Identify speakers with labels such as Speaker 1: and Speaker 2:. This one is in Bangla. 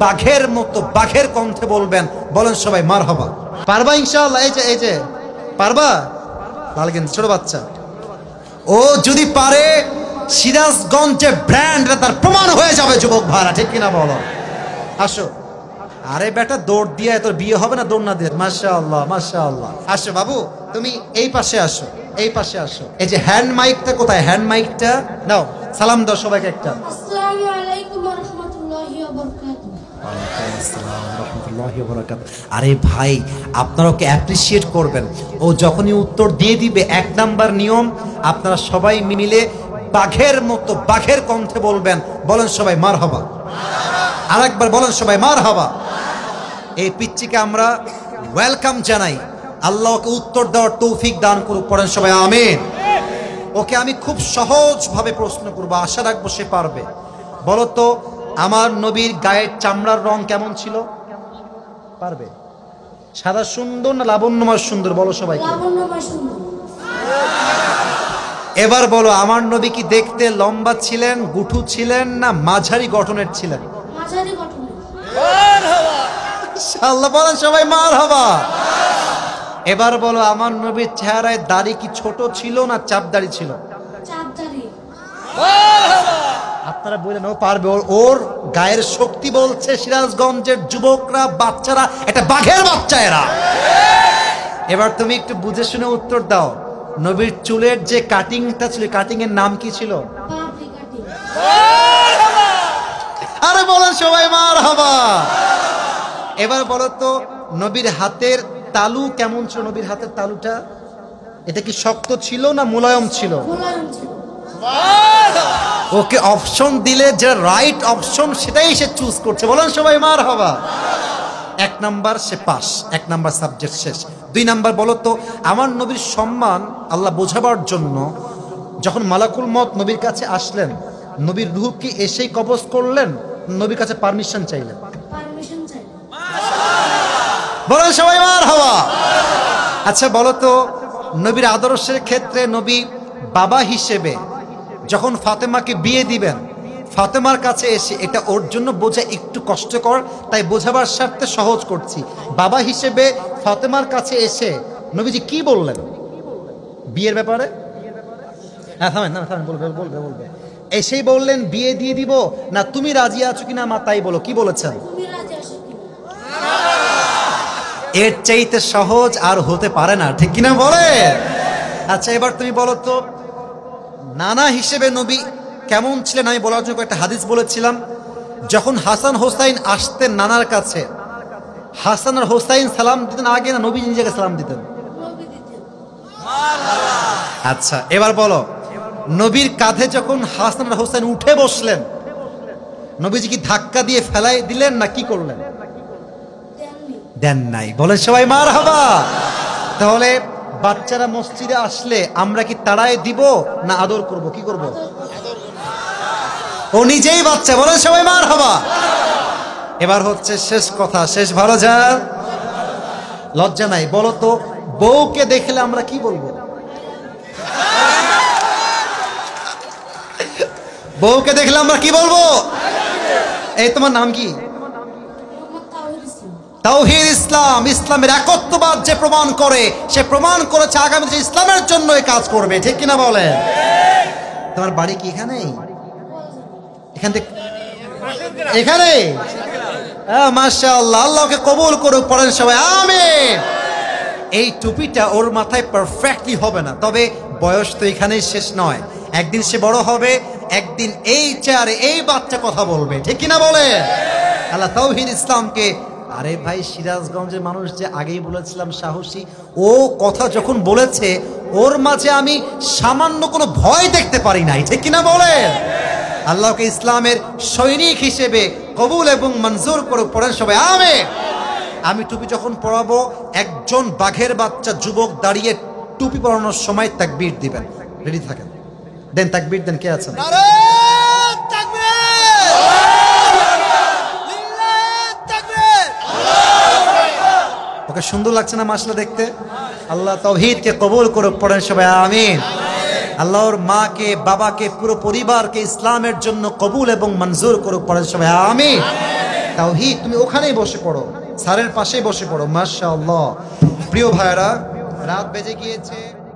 Speaker 1: বাঘের মতো বাঘের কণ্ঠে বলবেন। বলেন সবাই মারহাবা। পারবা ইনশাআল্লাহ? এই যে পারবা? লালগেন ছোট বাচ্চা, ও যদি পারে সিরাজগঞ্জে ব্র্যান্ড তার প্রমাণ হয়ে যাবে যুবক ভাড়া, ঠিক কিনা বলো? আসো। আরে বেটা দৌড় দিয়ে তোর বিয়ে হবে না দৌড় না দিয়ে? মাশাআল্লাহ মাশাআল্লাহ। আসো বাবু, তুমি এই পাশে আসো, এই পাশে আসো। এই যে হ্যান্ড মাইকটা কোথায়? হ্যান্ড মাইকটা নাও, সালাম দাও সবাইকে একটা।
Speaker 2: আসসালামু আলাইকুম ওয়া রাহমাতুল্লাহি ওয়া বারাকাতুহু।
Speaker 1: ওয়ালাইকুম আসসালাম ওয়া রাহমাতুল্লাহি ওয়া বারাকাতুহু। আরে ভাই, আপনারা ওকে অ্যাপ্রিশিয়েট করবেন। ও যখনই উত্তর দিয়ে দিবে, 1 নাম্বার নিয়ম, আপনারা সবাই মিলে বাঘের মতো বাঘের কণ্ঠে বলবেন। বলেন সবাই মারহাবা। আরেকবার বলেন সবাই মারহাবা। এই পিচ্চিকে আমরা ওয়েলকাম জানাই। আল্লাহ ওকে উত্তর দেওয়ার তৌফিক দান করুক। পড়েন সবাই আমিন। ওকে আমি খুব সহজভাবে প্রশ্ন করবো, আশা রাখবো সে পারবে। বলো তো, আমার নবীর গায়ের চামড়ার রং কেমন ছিল? পারবে? সাদা সুন্দর না লাবণ্যময় সুন্দর? বলো সবাইকে।
Speaker 2: লাবণ্যময় সুন্দর।
Speaker 1: এবার বলো, আমার নবী কি দেখতে লম্বা ছিলেন, গুঠু ছিলেন, না মাঝারি গঠনের ছিলেন?
Speaker 2: মাঝারি গঠনের।
Speaker 1: ইনশাআল্লাহ বলেন সবাই মারহাবা। এবার বলো, আমার নবীর চেহারায় দাড়ি কি ছোট ছিল না চাপ দাড়ি ছিল?
Speaker 2: চাপদারি।
Speaker 1: আপনারা বললেন ও পারবে, ওর গায়ের শক্তি বলছে সিরাজগঞ্জের যুবকরা, বাচ্চারা একটা বাঘের বাচ্চা এরা। এবার তুমি একটু বুঝে শুনে উত্তর দাও। নবীর চুলের যে কাটিংটা ছিল, কাটিং এর নাম কি ছিল?
Speaker 2: পাপড়ি কাটিং।
Speaker 1: আরে বলেন সবাই মারহাবা। এবার বলো তো, নবীর হাতের তালু কেমন ছিল? নবীর হাতের তালুটা এটা কি শক্ত ছিল না মোলায়েম ছিল?
Speaker 2: মোলায়েম ছিল।
Speaker 1: ওকে অপশন দিলে যে রাইট অপশন সেটাই সে চুজ করছে। বলেন সবাই মারহাবা। 1 নাম্বার সে পাস, 1 নাম্বার সাবজেক্ট শেষ। 2 নাম্বার বলো তো, আমার নবীর সম্মান আল্লাহ বোঝাবার জন্য যখন মালাকুল মউত নবীর কাছে আসলেন, নবীর রূহ কি এসেই কবজ করলেন, নবীর কাছে পারমিশন চাইলেন?
Speaker 2: পারমিশন চাই।
Speaker 1: বলেন সবাই মারহাবা। আচ্ছা বলো তো, নবীর আদর্শের ক্ষেত্রে নবী বাবা হিসেবে যখন ফাতেমাকে বিয়ে দিবেন, ফাতেমার কাছে এসে, এটা ওর জন্য বোঝা একটু কষ্টকর, তাই বোঝাবার স্বার্থে সহজ করছি। বাবা হিসেবে ফাতেমার কাছে এসে নবীজি কি বললেন বিয়ের ব্যাপারে? হ্যাঁ থামেন, বলবে। এসেই বললেন বিয়ে দিয়ে দিব, না তুমি রাজি আছো কিনা মা তাই বলো, কি বলেছেন?
Speaker 2: তুমি রাজি আছো কিনা?
Speaker 1: এর চাইতে সহজ আর হতে পারে না, ঠিক কিনা বলে? আচ্ছা এবার তুমি বলো তো, নানা হিসেবে নবী কেমন ছিলেন? আমি বলার জন্য একটা হাদিস বলেছিলাম। যখন হাসান হোসাইন আসতেন নানার কাছে, হাসান আর হোসাইন সালাম দিতেন আগে না নবী নিজেকে সালাম দিতেন?
Speaker 2: নবী দিতেন।
Speaker 1: আচ্ছা এবার বলো, নবীর কাঁধে যখন হাসান আর হোসাইন উঠে বসলেন, নবীজি কি ধাক্কা দিয়ে ফেলাই দিলেন না কি করলেন?
Speaker 2: দেননি।
Speaker 1: দেন নাই। বলেন সবাই মারহাবা। তাহলে বাচ্চারা মসজিদে আসলে আমরা কি তাড়ায় দিব না আদর করব? কি করব? ও নিজেই বাচ্চা। বলেন সবাই মারহাবা। এবার হচ্ছে শেষ কথা, শেষ ভালো যা, লজ্জা নাই। বলো তো, বউকে দেখলে আমরা কি বলবো? বউকে দেখলে আমরা কি বলবো? এই তোমার নাম কি?
Speaker 2: মোহাম্মদ তাওহীদ ইসলাম।
Speaker 1: তাওহীদ ইসলাম। ইসলামের একত্ববাদ যে প্রমাণ করে, সে প্রমাণ করেছে আগামীতে ইসলামের জন্য এই কাজ করবে, ঠিক কিনা বলে? তোমার বাড়ি কি এখানেই? এখান থেকে এখানে? মাশাআল্লাহ, আল্লাহকে কবুল করুক। পড়েন সবাই আমিন। এই টুপিটা ওর মাথায় পারফেক্টলি হবে না, তবে বয়স তো এখানেই শেষ নয়। একদিন সে বড় হবে, একদিন এই চেয়ারে এই বাচ্চা কথা বলবে, ঠিক কিনা বলে? আল্লাহ তাওহীদ ইসলামকে, আরে ভাই সিরাজগঞ্জের মানুষ যে আগেই বলেছিলাম সাহসী, ও কথা যখন বলেছে ওর মাঝে আমি সামান্য কোনো ভয় দেখতে পারি নাই, ঠিক কিনা বলে? আল্লাহকে ইসলামের সৈনিক হিসেবে কবুল এবং মঞ্জুর করুক। পড়েন সবাই আমিন। আমি টুপি যখন পরাবো, একজন বাঘের বাচ্চা যুবক দাঁড়িয়ে টুপি পরানোর সময় তাকবীর দিবেন। রেডি থাকেন, দেন তাকবীর দেন। কে আছেন? ওকে সুন্দর লাগছে না মাশাআল্লাহ দেখতে? আল্লাহ তাওহীদকে কবুল করুক। পড়েন সবাই আমিন। আল্লাহর মাকে, বাবাকে, পুরো পরিবারকে ইসলামের জন্য কবুল এবং মঞ্জুর করুক। পড়েন সবাই আমিন। তাওহীদ, তুমি ওখানেই বসে পড়ো, স্যারের পাশেই বসে পড়ো। মাশাআল্লাহ। প্রিয় ভাইরা, রাত বেজে গিয়েছে।